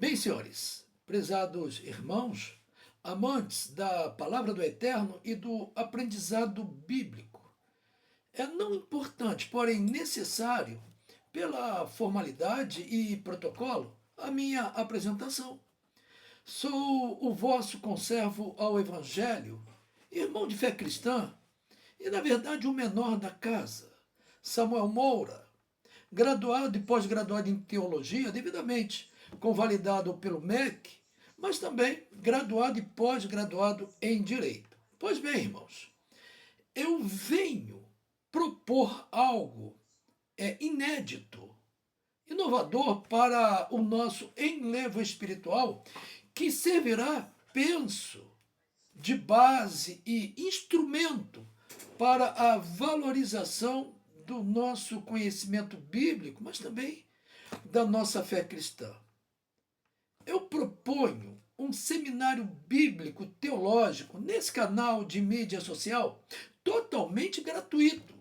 Bem, senhores, prezados irmãos, amantes da palavra do Eterno e do aprendizado bíblico, é não importante, porém necessário, pela formalidade e protocolo, a minha apresentação. Sou o vosso conservo ao Evangelho, irmão de fé cristã e, na verdade, o menor da casa, Samuel Moura, graduado e pós-graduado em teologia, devidamente convalidado pelo MEC, mas também graduado e pós-graduado em direito. Pois bem, irmãos, eu venho propor algo inédito, inovador para o nosso enlevo espiritual, que servirá, penso, de base e instrumento para a valorização do nosso conhecimento bíblico, mas também da nossa fé cristã. Eu proponho um seminário bíblico teológico nesse canal de mídia social totalmente gratuito,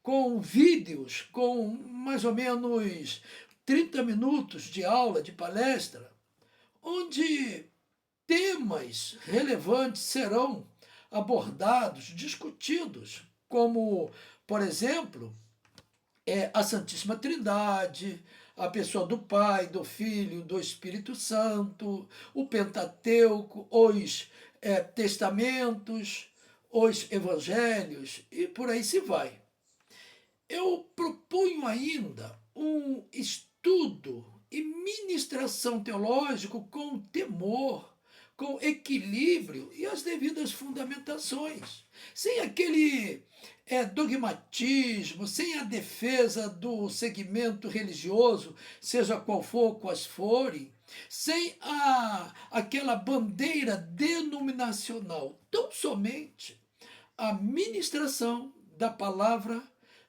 com vídeos, com mais ou menos 30 minutos de aula, de palestra, onde temas relevantes serão abordados, discutidos, como, por exemplo, a Santíssima Trindade, a pessoa do Pai, do Filho, do Espírito Santo, o Pentateuco, os testamentos, os evangelhos e por aí se vai. Eu proponho ainda um estudo e ministração teológico com temor, com equilíbrio e as devidas fundamentações, sem aquele dogmatismo, sem a defesa do segmento religioso, seja qual for, quais forem, sem aquela bandeira denominacional, tão somente a ministração da palavra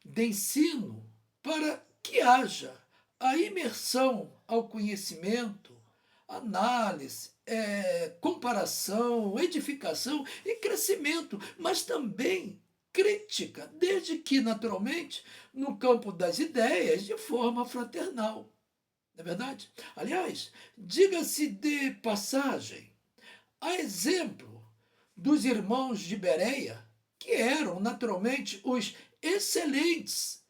de ensino para que haja a imersão ao conhecimento, análise, comparação, edificação e crescimento, mas também crítica, desde que, naturalmente, no campo das ideias, de forma fraternal. Não é verdade? Aliás, diga-se de passagem, a exemplo dos irmãos de Bereia, que eram naturalmente os excelentes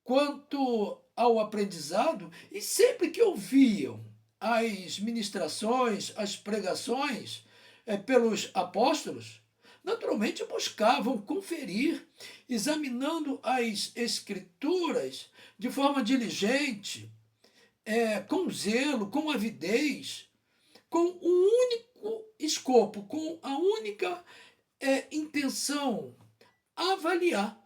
quanto ao aprendizado, e sempre que ouviam as ministrações, as pregações pelos apóstolos, naturalmente buscavam conferir, examinando as escrituras de forma diligente, com zelo, com avidez, com um único escopo, com a única intenção, avaliar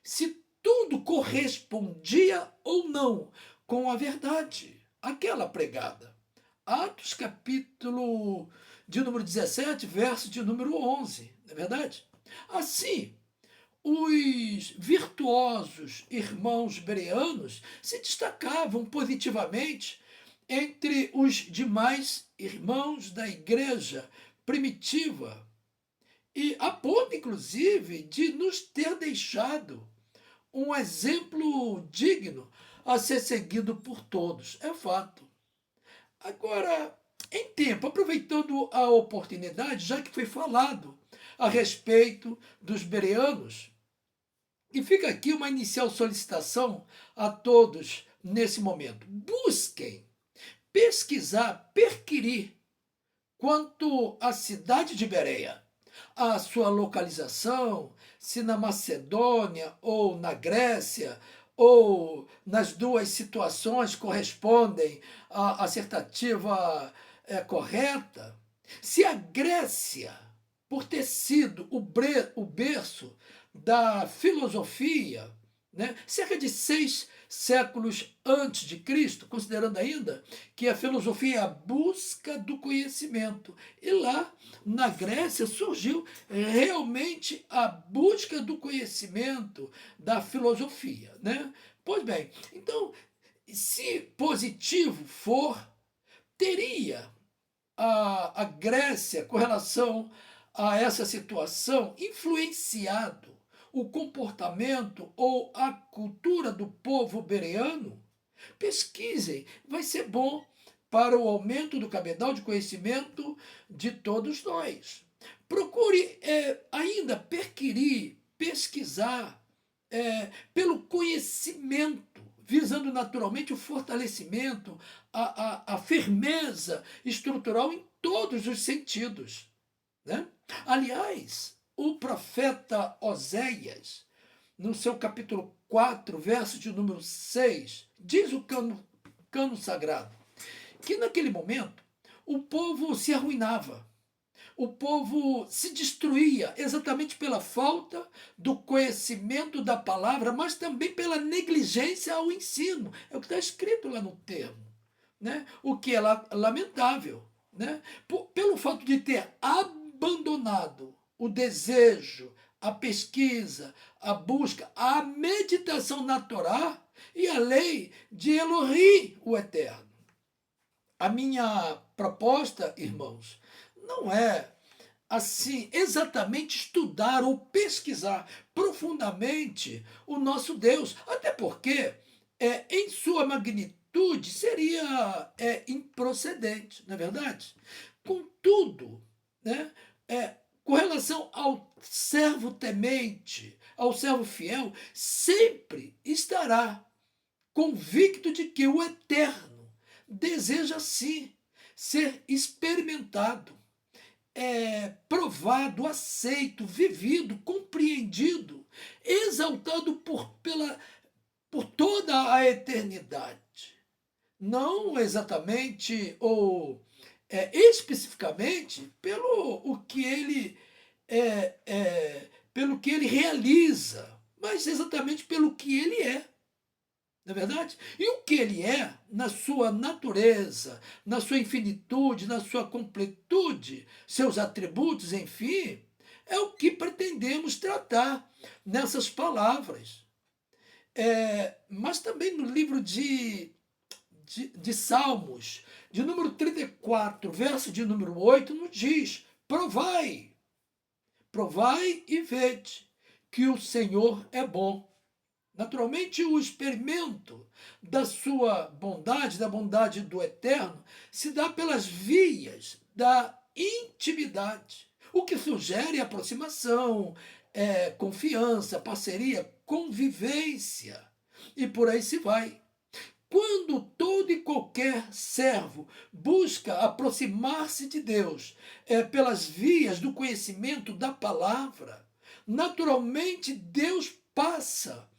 se tudo correspondia ou não com a verdade, aquela pregada. Atos capítulo de número 17, verso de número 11, não é verdade? Assim, os virtuosos irmãos bereanos se destacavam positivamente entre os demais irmãos da igreja primitiva, e a ponto, inclusive, de nos ter deixado um exemplo digno a ser seguido por todos. É fato. Agora, em tempo, aproveitando a oportunidade, já que foi falado a respeito dos bereanos, e fica aqui uma inicial solicitação a todos nesse momento. Busquem pesquisar, perquirir quanto à cidade de Bereia, a sua localização, se na Macedônia ou na Grécia, ou nas duas situações correspondem à assertativa correta. Se a Grécia, por ter sido o berço da filosofia, né, cerca de 6 séculos antes de Cristo, considerando ainda que a filosofia é a busca do conhecimento. E lá, na Grécia, surgiu realmente a busca do conhecimento da filosofia. Né? Pois bem, então, se positivo for, teria a Grécia, com relação a essa situação, influenciado o comportamento ou a cultura do povo bereano? Pesquisem, vai ser bom para o aumento do cabedal de conhecimento de todos nós. Procure ainda perquirir, pesquisar pelo conhecimento, visando naturalmente o fortalecimento, a firmeza estrutural em todos os sentidos, né? Aliás, o profeta Oséias, no seu capítulo 4, verso de número 6, diz o cano sagrado, que naquele momento o povo se arruinava, o povo se destruía exatamente pela falta do conhecimento da palavra, mas também pela negligência ao ensino. É o que está escrito lá no termo, né? O que é lamentável, né? Pelo fato de ter abandonado o desejo, a pesquisa, a busca, a meditação na Torá e a lei de Elohim, o Eterno. A minha proposta, irmãos, não é assim exatamente estudar ou pesquisar profundamente o nosso Deus, até porque em sua magnitude seria improcedente, não é verdade? Contudo, né, com relação ao servo temente, ao servo fiel, sempre estará convicto de que o Eterno deseja sim ser experimentado, provado, aceito, vivido, compreendido, exaltado por toda a eternidade. Não exatamente ou especificamente pelo que ele realiza, mas exatamente pelo que ele é. Não é verdade? E o que ele é, na sua natureza, na sua infinitude, na sua completude, seus atributos, enfim, é o que pretendemos tratar nessas palavras. Mas também no livro de Salmos, de número 34, verso de número 8, nos diz: provai e vede que o Senhor é bom. Naturalmente, o experimento da sua bondade, da bondade do Eterno, se dá pelas vias da intimidade, o que sugere aproximação, confiança, parceria, convivência, e por aí se vai. Quando todo e qualquer servo busca aproximar-se de Deus pelas vias do conhecimento da palavra, naturalmente Deus passa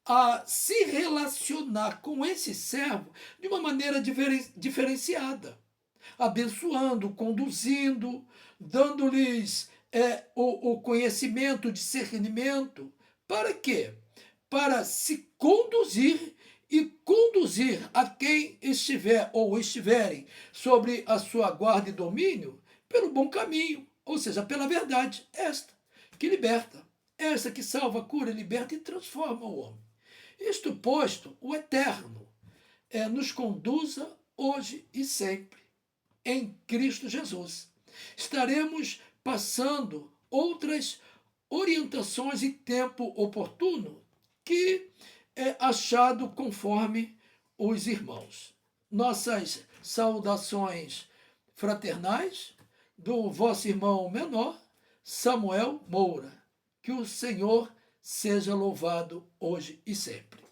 a se relacionar com esse servo de uma maneira diferenciada, abençoando, conduzindo, dando-lhes o conhecimento, o discernimento. Para quê? Para se conduzir e conduzir a quem estiver ou estiverem sobre a sua guarda e domínio pelo bom caminho, ou seja, pela verdade, esta que liberta, esta que salva, cura, liberta e transforma o homem. Isto posto, o Eterno nos conduza hoje e sempre em Cristo Jesus. Estaremos passando outras orientações em tempo oportuno que é achado conforme os irmãos. Nossas saudações fraternais do vosso irmão menor, Samuel Moura. Que o Senhor seja louvado hoje e sempre.